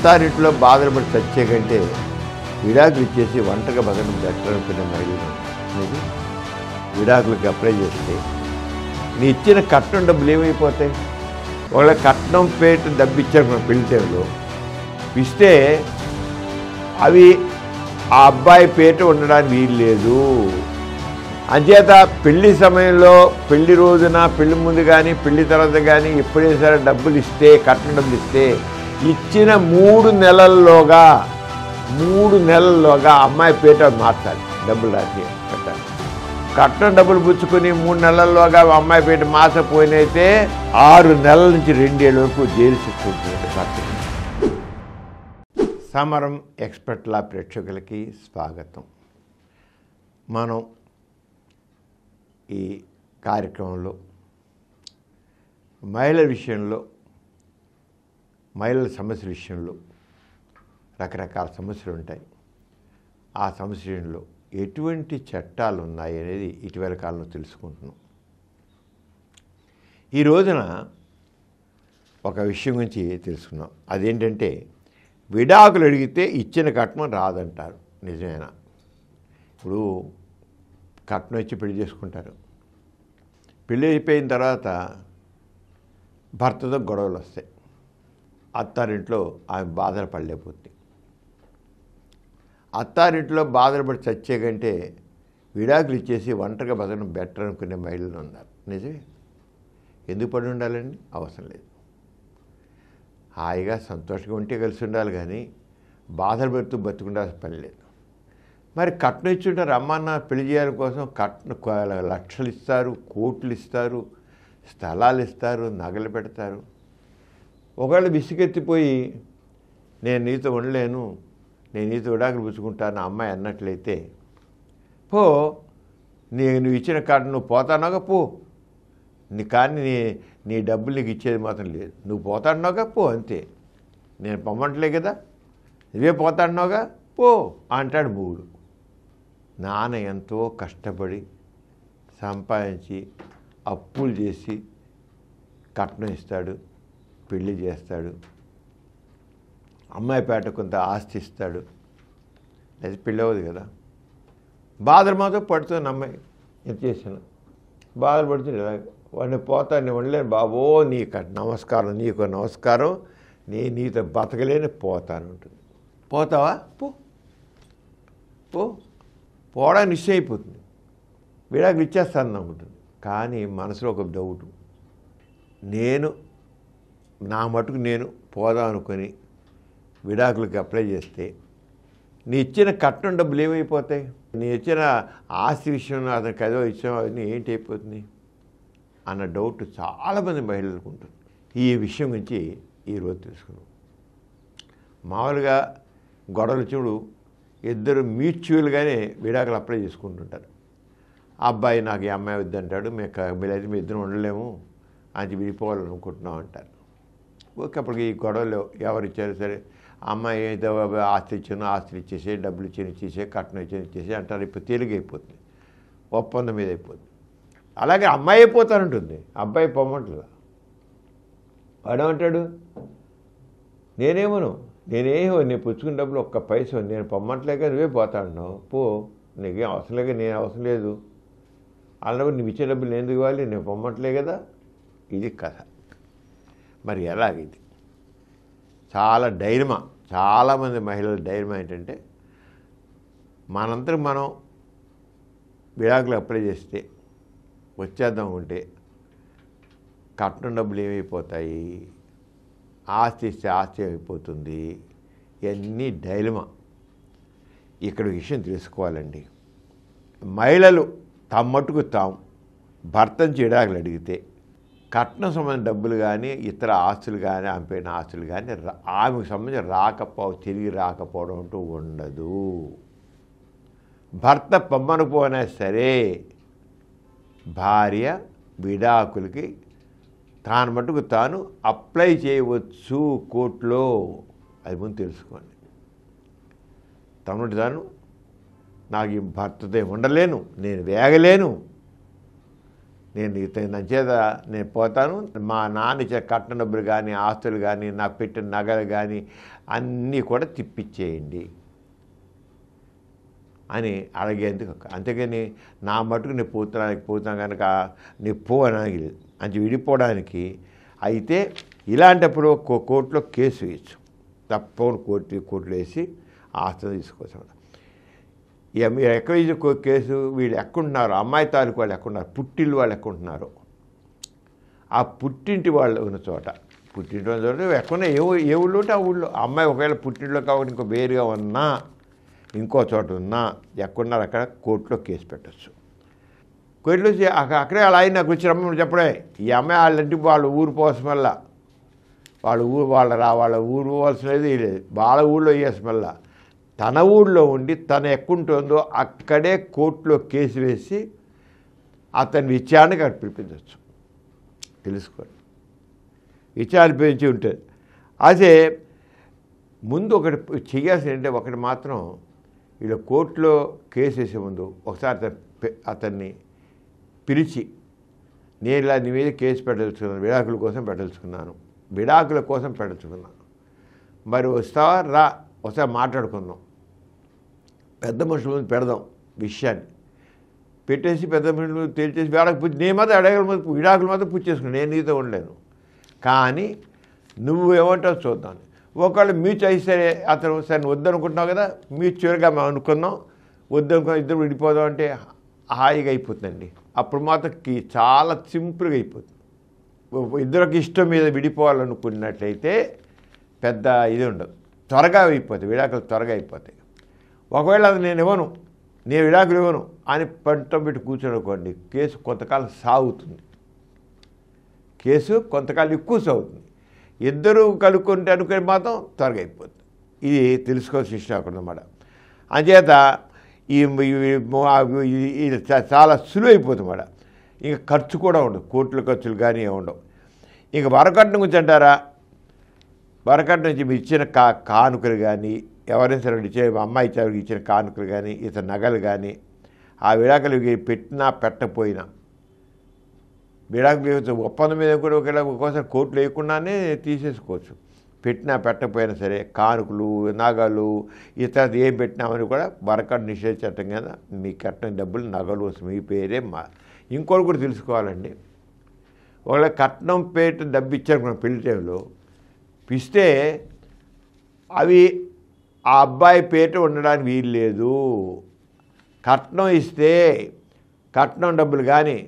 అత్తారింట్లో బాధలు పడి చచ్చే కంటే విడాకులు ఇచ్చేసి ఒంటరిగా బతకడం బెటర్ అనుకునే మహిళలు అనేది విడాకులకి అప్లై చేస్తే నీ ఇచ్చిన కట్నం డబ్బులు ఏమైపోతాయి? ఒకవేళ కట్నం పేట డబ్బు ఇచ్చారు మన పెళ్లి టైంలో ఇస్తే అవి ఆ అబ్బాయి పేట ఉండడానికి వీలు లేదు. అంచేత పెళ్లి సమయంలో, పెళ్లి రోజున, పెళ్లి ముందు కానీ పెళ్లి తర్వాత కానీ ఎప్పుడైనా సరే డబ్బులు ఇస్తే, కట్నం డబ్బులు ఇస్తే ఇచ్చిన 3 నెలల్లోగా అమ్మాయి పేట మార్చాలి, డబ్బులు రాసి పెట్టాలి. కట్నం డబ్బులు పుచ్చుకొని 3 నెలల్లోగా అమ్మాయి పేట మార్చపోయినైతే 6 నెలల నుంచి 2 ఏళ్ళ వరకు జైలు శిక్ష ఉంటుంది. సమరం ఎక్స్పర్ట్ లా ప్రేక్షకులకి స్వాగతం. మనం ఈ కార్యక్రమంలో మహిళల విషయంలో, మహిళల సమస్యల విషయంలో రకరకాల సమస్యలు ఉంటాయి. ఆ సమస్యలో ఎటువంటి చట్టాలు ఉన్నాయి అనేది ఇటీవల కాలంలో తెలుసుకుంటున్నాం. ఈ రోజున ఒక విషయం గురించి తెలుసుకున్నాం. అదేంటంటే విడాకులు అడిగితే ఇచ్చిన కట్నం రాదంటారు. నిజమేనా? ఇప్పుడు కట్నం ఇచ్చి పెళ్లి చేసుకుంటారు. పెళ్ళి అయిపోయిన తర్వాత భర్తతో గొడవలు వస్తాయి. అత్తారింట్లో ఆమె బాధలు పడలేకపోతుంది. అత్తారింట్లో బాధలు పడి చచ్చే కంటే విడాకులు ఇచ్చేసి ఒంటరిగా బతకడం బెటర్ అనుకునే మహిళలు ఉన్నారు. నిజమే. ఎందుకు పడి ఉండాలండి? అవసరం లేదు. హాయిగా సంతోషంగా ఉంటే కలిసి ఉండాలి, కానీ బాధలు పెడుతూ బతుకుండాల్సిన పని లేదు. మరి కట్నం ఇచ్చుంటారు. అమ్మ పెళ్లి చేయడం కోసం లక్షలు ఇస్తారు, కోట్లు ఇస్తారు, స్థలాలు ఇస్తారు, నగలు పెడతారు. ఒకవేళ విసుగెత్తిపోయి నేను నీతో ఉండలేను, నేను నీతో విడాకులు పుచ్చుకుంటాను అమ్మాయి అన్నట్లయితే, పో, నువ్వు ఇచ్చిన కట్నం నువ్వు పోతానోగా పో, కానీ నీ డబ్బులు నీకు ఇచ్చేది మాత్రం లేదు, నువ్వు పోతాడినోగా పో, అంతే. నేను పొమ్మంటలే కదా, నువ్వే పోతాడినోగా పో అంటాడు మూడు. నాన్న ఎంతో కష్టపడి సంపాదించి అప్పులు చేసి కట్నం ఇస్తాడు, పెళ్లి చేస్తాడు, అమ్మాయి పేట కొంత ఆస్తి ఇస్తాడు. అది పెళ్ళి అవ్వదు కదా. బాధలు మాత్రం పడుతుంది అమ్మాయి. ఎంత చేశాను బాధలు పడుతుంది. వాడిని పోతాను ఉండలేను బాబో, నమస్కారం, నీకు నమస్కారం, నీతో బతకలేని పోతాను ఉంటుంది. పోతావా? పో పో, పోవడానికి నిశ్చయం అయిపోతుంది. విడాకులు ఇచ్చేస్తాను అనుకుంటుంది. కానీ మనసులో ఒక డౌటు, నా మటుకు నేను పోదాం అనుకొని విడాకులకి అప్లై చేస్తే నీ ఇచ్చిన కట్నం డబ్బులు ఏమైపోతాయి? నీ ఇచ్చిన ఆస్తి విషయంలో అతనికి ఏదో ఇచ్చాం, అవన్నీ ఏంటి అయిపోతుంది అన్న డౌట్ చాలామంది మహిళలకు ఉంటుంది. ఈ విషయం గురించి ఈరోజు తెలుసుకున్నాం. మామూలుగా గొడవలు చూడు, ఇద్దరు మ్యూచువల్గానే విడాకులు అప్లై చేసుకుంటుంటారు. అబ్బాయి నాకు ఈ అమ్మాయి వద్దంటాడు, మీరైతే మీ ఇద్దరు ఉండలేము అని విడిపోవాలనుకుంటున్నాం అంటారు. ఓకే, అప్పటికి ఈ గొడవలు ఎవరు ఇచ్చారు సరే, అమ్మాయి ఏదో ఆస్తి ఇచ్చాను, ఆస్తులు ఇచ్చేసే, డబ్బులు ఇచ్చేసే, కట్నం ఇచ్చేసే అంటారు. ఇప్పుడు తేలిక అయిపోతుంది, ఒప్పందం మీద అయిపోతుంది. అలాగే అమ్మాయి అయిపోతానంటుంది, అబ్బాయి పొమ్మంటలా. వాడేమంటాడు, నేను పుచ్చుకున్న డబ్బులు ఒక్క పైసా నేను పొమ్మంటలేక నువ్వే పోతాడున్నావు, పో, నీకేం అవసరం లేక నేను అవసరం లేదు అన్నప్పుడు నువ్వు ఇచ్చే డబ్బులు నేను ఎందుకు ఇవ్వాలి, నేను పొమ్మంటలే కదా. ఇది కథ. మరి ఎలాగైంది? చాలా డైలమా. చాలామంది మహిళల డైలమా ఏంటంటే, మనంతా మనం విడాకులు అప్లై చేస్తే వచ్చేద్దాం ఉంటే కట్నం డబ్బులు ఏమైపోతాయి, ఆస్తి ఇస్తే ఆస్తి అయిపోతుంది, ఇవన్నీ డైలమా. ఇక్కడ విషయం తెలుసుకోవాలండి. మహిళలు తమ్మట్టుకు తాము భర్తను విడాకులు అడిగితే కట్నం సంబంధించిన డబ్బులు కానీ, ఇతర ఆస్తులు కానీ, ఆమె పైన ఆస్తులు కానీ ఆమెకు సంబంధించి తిరిగి రాకపోవడం అంటూ ఉండదు. భర్త పొమ్మనుకోనా సరే భార్య విడాకులకి తాను మటుకు తాను అప్లై చేయవచ్చు కోర్టులో. అది ముందు తెలుసుకోండి. తను నాకు ఈ భర్తతో ఉండలేను, నేను వేగలేను, నా చేత నేను పోతాను, మా నాన్న ఇచ్చే కట్న డబ్బులు కానీ ఆస్తులు కానీ నాకు పెట్టిన నగలు కానీ అన్నీ కూడా తిప్పిచ్చేయండి అని అడిగేందుకు. అంతేగాని నా మటుకు నేను పోతున్నా కనుక నీ పోవడానికి లేదు అని విడిపోవడానికి. అయితే ఇలాంటప్పుడు కోర్టులో కేసు వేయచ్చు, తప్పకుండా కోర్టులో వేసి ఆస్తి తీసుకోవచ్చు. ఎక్కడ కేసు, వీళ్ళు ఎక్కడున్నారు, అమ్మాయి తాలూకు వాళ్ళు ఎక్కడున్నారు, పుట్టిల్లు వాళ్ళు ఎక్కడున్నారు, ఆ పుట్టింటి వాళ్ళు ఉన్న చోట, పుట్టింటి వాళ్ళ చోట ఎక్కడున్నా ఏ ఊళ్ళో ఉంటే ఆ ఊళ్ళో, అమ్మాయి ఒకవేళ పుట్టింట్లో కాబట్టి ఇంకో వేరుగా ఉన్నా ఇంకో చోట ఉన్నా ఎక్కడున్నారు అక్కడ కోర్టులో కేసు పెట్టచ్చు. కోర్టులో అక్కడే అలా అయిన నాకు వచ్చి రమ్మని చెప్పడే, ఈ అమ్మాయి వాళ్ళంటికి వాళ్ళ ఊరు పోసం వల్ల వాళ్ళ ఊరు పోవాల్సిన లేదు, వాళ్ళ ఊళ్ళో వేయాల్సిన వల్ల తన ఊళ్ళో ఉండి తను ఎక్కుంటుందో అక్కడే కోర్టులో కేసు వేసి అతని విచారణకు అక్కడ పిలిపించవచ్చు. తెలుసుకోండి, విచారణ పెంచి ఉంటుంది. అదే ముందు ఒకటి చేయాల్సింది అంటే, ఒకటి మాత్రం వీళ్ళ కోర్టులో కేసు వేసే ముందు ఒకసారి అతన్ని పిలిచి, నేను ఇలా నీ మీద కేసు పెట్టదలుచుకున్నాను, విడాకుల కోసం పెట్టదలుచుకున్నాను, మరి వస్తావా రా, ఒకసారి మాట్లాడుకుందాం, పెద్ద మనుషుల ముందు పెడదాం విషయాన్ని పెట్టేసి, పెద్ద మనుషులు తేల్చేసి నేను మాత్రం విడాకులు మాత్రం పూర్తి చేసుకున్నాను, నేను నీతో ఉండలేను, కానీ నువ్వు ఏమంటావు చూద్దాం. ఒకవేళ మ్యూచువల్ అయితే అతను సరే వద్దనుకుంటున్నావు కదా, మ్యూచువల్గా మేము అనుకున్నాం, వద్దనుకున్నాం, ఇద్దరు విడిపోదాం అంటే హాయిగా అయిపోతుందండి. అప్పుడు మాత్రం చాలా సింపుల్గా అయిపోతుంది. ఇద్దరికి ఇష్టం మీద విడిపోవాలనుకున్నట్లయితే పెద్ద ఇది ఉండదు, త్వరగా అయిపోతాయి, విడాకులు త్వరగా అయిపోతాయి. ఒకవేళ అది నేను విడాకులు ఇవ్వను అని పంటం పెట్టి కూర్చోనుకోండి, కేసు కొంతకాలం సాగుతుంది, కేసు కొంతకాలం ఎక్కువ సాగుతుంది. ఇద్దరు కలుక్కుంటే అనుకుని మాత్రం త్వరగా అయిపోతుంది. ఇది తెలుసుకోవాల్సిన విషయం అక్కడ అన్నమాట. అంచేత ఇది చాలా సులువైపోతుంది అన్నమాట. ఇంకా ఖర్చు కూడా ఉండదు, కోట్ల ఖర్చులు కానీ ఉండవు. ఇంక వరకట్నం గురించి అంటారా, వరకట్నం నుంచి మీరు ఇచ్చిన కానుకలు కానీ, ఎవరైనా సరే ఇచ్చే అమ్మాయి ఇచ్చేవారికి ఇచ్చిన కానుకలు కానీ, ఇతర నగలు కానీ, ఆ విడాకులు పెట్టినా పెట్టకపోయినా, విడాకులు ఒప్పందం మీద కూడా ఒక్కోసారి కోర్టులు వేయకుండానే తీసేసుకోవచ్చు. పెట్టినా పెట్టకపోయినా సరే కానుకలు, నగలు, ఇతర ఏం పెట్టినామని కూడా వరకట్నం నిషేధ చట్టం కదా, మీ కట్టిన డబ్బులు నగలు మీ పేరే ఇంకోటి కూడా తెలుసుకోవాలండి. ఒకవేళ కట్నం పేట డబ్బు ఇచ్చారు మన పెళ్లి టైంలో ఇస్తే అవి ఆ అబ్బాయి పేట ఉండడానికి వీలు లేదు. కట్నం ఇస్తే కట్నం డబ్బులు కానీ,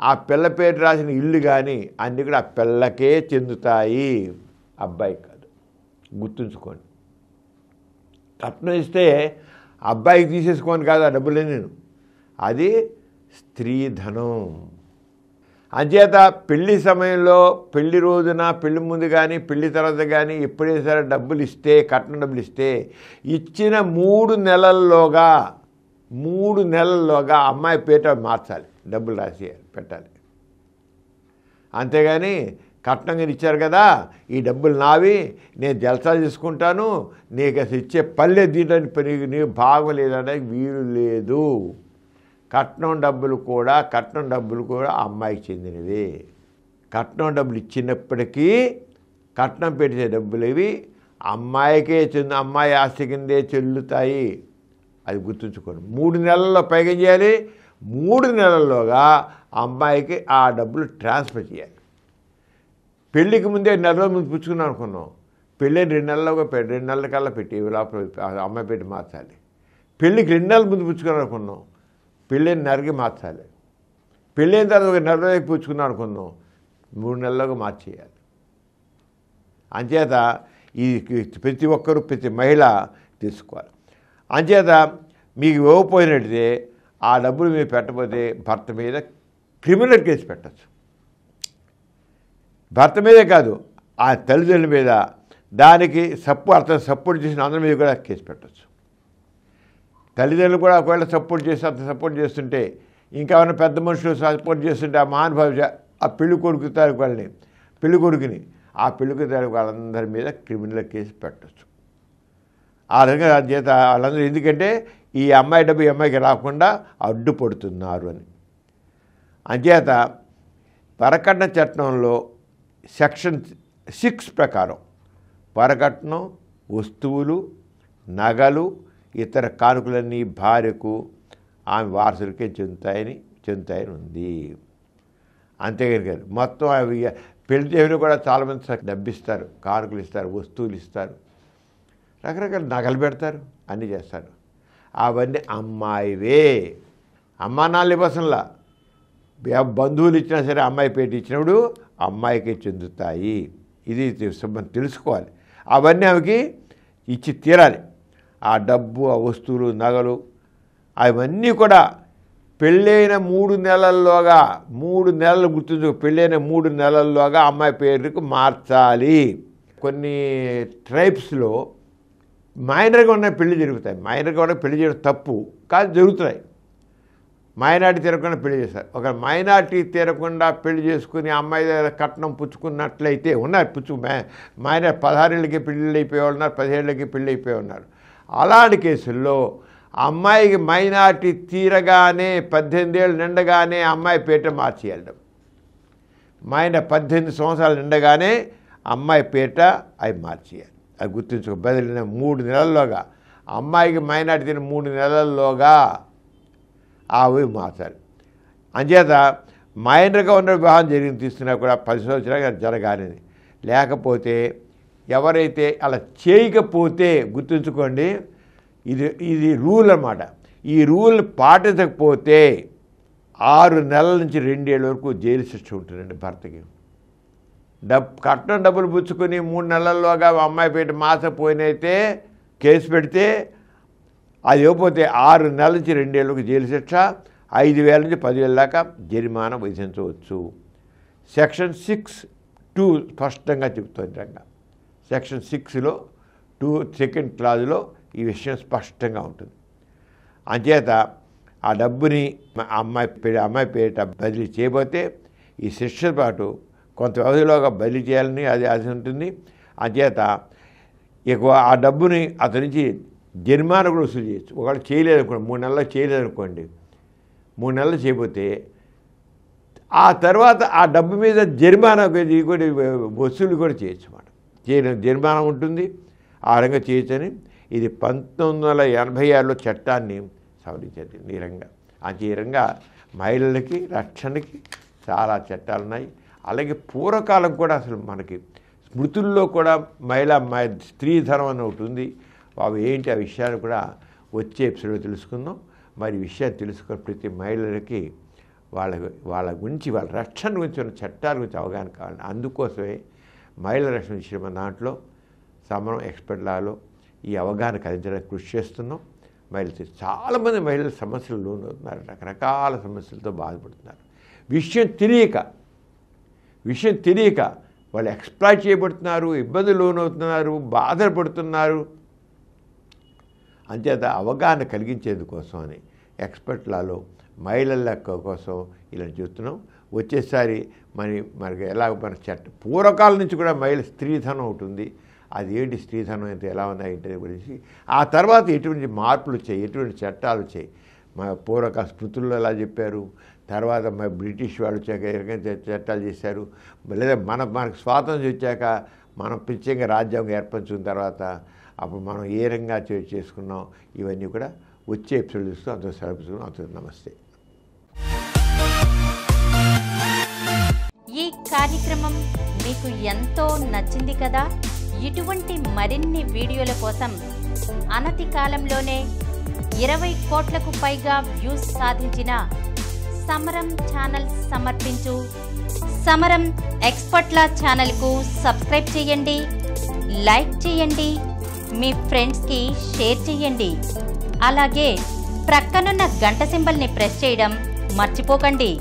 ఆ పిల్ల పేట రాసిన ఇల్లు కానీ అన్నీ కూడా ఆ పిల్లకే చెందుతాయి, అబ్బాయి కాదు. గుర్తుంచుకోండి, కట్నం ఇస్తే అబ్బాయికి తీసేసుకోని కాదు ఆ డబ్బులే, నేను అది స్త్రీ ధనం. అంచేత పెళ్లి సమయంలో, పెళ్లి రోజున, పెళ్లి ముందు కానీ పెళ్లి తర్వాత కానీ ఎప్పుడైనా సరే డబ్బులు ఇస్తే, కట్నం డబ్బులు ఇస్తే ఇచ్చిన 3 నెలల్లోగా అమ్మాయి పేట మార్చాలి, డబ్బులు రాసి పెట్టాలి. అంతేగాని కట్నంగా ఇచ్చారు కదా, ఈ డబ్బులు నావి, నేను జల్సా చేసుకుంటాను, నీకు అసలు ఇచ్చే పల్లె దీంట్లో నీకు భాగం లేదనడానికి వీలు లేదు. కట్నం డబ్బులు కూడా అమ్మాయికి చెందినవి. కట్నం డబ్బులు ఇచ్చినప్పటికీ కట్నం పెట్టే డబ్బులు ఇవి అమ్మాయికే అమ్మాయి ఆస్తి కిందే చెల్లుతాయి, అది గుర్తుంచుకోండి. 3 నెలల్లో పైగా చేయాలి, 3 నెలల్లోగా అమ్మాయికి ఆ డబ్బులు ట్రాన్స్ఫర్ చేయాలి. పెళ్ళికి ముందే 4 రోజుల ముందు పుచ్చుకున్నాం అనుకున్నాం, పెళ్ళి 2 నెలల కల్లా పెట్టి లోపల అమ్మాయి పెట్టి మార్చాలి. పెళ్ళికి 2 నెలల ముందు పుచ్చుకున్నాం అనుకున్నాం, పెళ్ళైన నెలకి మార్చాలి. పెళ్ళైన తర్వాత 1 నెల రోజులకి పుచ్చుకున్నాం అనుకున్నాం, 3 నెలల్లోగా మార్చేయాలి. అంచేత ఈ ప్రతి ఒక్కరూ, ప్రతి మహిళ తీసుకోవాలి. అంచేత మీకు ఇవ్వకపోయినట్టే ఆ డబ్బులు మీరు పెట్టకపోతే భర్త మీద క్రిమినల్ కేసు పెట్టచ్చు. భర్త మీదే కాదు, ఆ తల్లిదండ్రుల మీద, దానికి అతను సపోర్ట్ చేసిన అందరి మీద కూడా కేసు పెట్టచ్చు. తల్లిదండ్రులు కూడా ఒకవేళ సపోర్ట్ చేస్తుంటే, ఇంకా ఏమైనా పెద్ద మనుషులు సపోర్ట్ చేస్తుంటే, ఆ మహానుభావి ఆ పెళ్లి కొడుకు తాలూకు వాళ్ళని, ఆ పెళ్లి తాలూకు వాళ్ళందరి మీద క్రిమినల్ కేసు పెట్టచ్చు. ఆ రకంగా చేత వాళ్ళందరూ, ఎందుకంటే ఈ అమ్మాయి డబ్బు ఈ అమ్మాయికి రాకుండా అడ్డుపడుతున్నారు అని. అంచేత వరకట్న చట్టంలో సెక్షన్ 6 ప్రకారం వరకట్నం వస్తువులు నగలు ఇతర కానుకలన్నీ భార్యకు ఆమె వారసులకే చెందుతాయని ఉంది. అంతేగాని మొత్తం అవి పెళ్లి చేయడం కూడా చాలామంది డబ్బిస్తారు, కానుకలు ఇస్తారు, వస్తువులు ఇస్తారు, రకరకాల నగలు పెడతారు, అన్నీ చేస్తారు. అవన్నీ అమ్మాయివే. అమ్మా నాన్న ఇవ్వసంలా బంధువులు ఇచ్చినా సరే అమ్మాయి పేట ఇచ్చినప్పుడు అమ్మాయికి చెందుతాయి. ఇది తెలుసుకోవాలి. అవన్నీ ఆమెకి ఇచ్చి తీరాలి. ఆ డబ్బు, ఆ వస్తువులు, నగలు అవన్నీ కూడా పెళ్ళైన 3 నెలల్లోగా 3 నెలలు గుర్తుంచు, పెళ్ళైన 3 నెలల్లోగా అమ్మాయి పేరుకు మార్చాలి. కొన్ని ట్రైబ్స్లో మైనర్గా ఉన్న పెళ్లి జరుగుతాయి. మైనర్గా ఉన్న పెళ్లి చేయడం తప్పు కాదు, జరుగుతున్నాయి. మైనార్టీ తీరకుండా పెళ్లి చేస్తారు. ఒక మైనార్టీ తీరకుండా పెళ్లి చేసుకుని అమ్మాయి దగ్గర కట్నం పుచ్చుకున్నట్లయితే ఉన్నారు. మైనార్ 16 ఏళ్ళకి పెళ్ళిళ్ళు అయిపోయి ఉన్నారు, 17 ఏళ్ళకి పెళ్ళి అయిపోయి ఉన్నారు. అలాంటి కేసుల్లో అమ్మాయికి మైనార్టీ తీరగానే 18 ఏళ్ళు నిండగానే అమ్మాయి పేట మార్చేయాలి. 18 సంవత్సరాలు నిండగానే అమ్మాయి పేట అవి మార్చేయాలి. అది గుర్తుంచుకో. బదిలిన 3 నెలల్లోగా అమ్మాయికి మైనార్టీ తీరిన 3 నెలల్లోగా అవి మార్చాలి. అంచేత మైనర్గా ఉన్న వివాహం తీసుకున్నా కూడా 10 సంవత్సరాలు జరగాలి. లేకపోతే ఎవరైతే అలా చేయకపోతే గుర్తుంచుకోండి, ఇది రూల్ అన్నమాట. ఈ రూల్ పాటించకపోతే 6 నెలల నుంచి 2 ఏళ్ళ వరకు జైలు శిక్ష ఉంటుందండి భర్తకి. కట్నం డబ్బులు పుచ్చుకొని 3 నెలల్లోగా అమ్మాయి పేట మాసపోయినైతే కేసు పెడితే అది ఇవ్వకపోతే 6 నెలల నుంచి 2 ఏళ్ళకు జైలు శిక్ష, 5,000 నుంచి 10,000 దాకా జరిమానా విధించవచ్చు. సెక్షన్ 6(2) స్పష్టంగా చెబుతుంది. సెక్షన్ 6లో 2 క్లాజులో ఈ విషయం స్పష్టంగా ఉంటుంది. అంచేత ఆ డబ్బుని అమ్మాయి పేట బదిలీ చేయబోతే ఈ శిక్షతో పాటు కొంత వ్యవధిలోగా బదిలీ చేయాలని అది ఉంటుంది. అంచేత ఎక్కువ ఆ డబ్బుని అతని నుంచి జరిమానా కూడా వసూలు చేయొచ్చు. ఒకవేళ చేయలేదనుకోండి, 3 నెలలు చేయలేదనుకోండి, 3 నెలలు చేయబోతే ఆ తర్వాత ఆ డబ్బు మీద జరిమానా కూడా వసూలు కూడా చేయొచ్చు అన్నమాట. జరిమానా ఉంటుంది, ఆ రకంగా చేయొచ్చని. ఇది 1986లో చట్టాన్ని సవరించారు ఈ రంగా మహిళలకి రక్షణకి చాలా చట్టాలు ఉన్నాయి. అలాగే పూర్వకాలం కూడా అసలు మనకి స్మృతుల్లో కూడా స్త్రీధనం అని ఒకటి ఉంది. అవి ఏంటి, ఆ విషయాన్ని కూడా వచ్చే ఎపిసోడ్లో తెలుసుకుందాం. మరి విషయాన్ని తెలుసుకున్న ప్రతి మహిళలకి వాళ్ళ గురించి, వాళ్ళ రక్షణ గురించి ఉన్న చట్టాల గురించి అవగాహన కావాలి. అందుకోసమే మహిళల రక్షణ విషయం మన దాంట్లో సమరం ఎక్స్పర్ట్ లాలో ఈ అవగాహన కలిగించడానికి కృషి చేస్తున్నాం. చాలామంది మహిళల సమస్యలు లోనవుతున్నారు, రకరకాల సమస్యలతో బాధపడుతున్నారు. విషయం తెలియక వాళ్ళు ఎక్స్ప్లాయిట్ చేయబడుతున్నారు, ఇబ్బందులు లోనవుతున్నారు, బాధలు పడుతున్నారు. అంచేత అవగాహన కలిగించేందుకోసం అని ఎక్స్పర్ట్ లాలో మహిళల కోసం ఇలా చూస్తున్నాం. వచ్చేసారి మనకి ఎలా మన పూర్వకాలం నుంచి కూడా స్త్రీధనం ఉంటుంది. అది ఏంటి స్త్రీధనం అయితే ఎలా ఉన్నాయి ఏంటి గురించి, ఆ తర్వాత ఎటువంటి మార్పులు వచ్చాయి, ఎటువంటి చట్టాలు వచ్చాయి, మన పూర్వకాల స్మృతుల్లో ఎలా చెప్పారు, తర్వాత బ్రిటిష్ వాళ్ళు వచ్చాక చట్టాలు చేశారు, లేదా మనకు స్వాతంత్రం వచ్చాక మనం ప్రత్యేకంగా రాజ్యాంగం ఏర్పరచుకున్న తర్వాత అప్పుడు మనం ఏ రంగా చేసుకున్నాం, ఇవన్నీ కూడా వచ్చే ఎపిసోడ్ చూస్తూ అంత సెలవుస్తున్నాం. అంత నమస్తే. ఈ కార్యక్రమం మీకు ఎంతో నచ్చింది కదా. ఇటువంటి మరిన్ని వీడియోల కోసం అనతి కాలంలోనే 20 కోట్లకు పైగా వ్యూస్ సాధించిన సమరం ఛానల్ సమర్పించు సమరం ఎక్స్పర్ట్ల ఛానల్కు సబ్స్క్రైబ్ చేయండి, లైక్ చేయండి, మీ ఫ్రెండ్స్కి షేర్ చేయండి. అలాగే ప్రక్కనున్న గంట సింబల్ని ప్రెస్ చేయడం మర్చిపోకండి.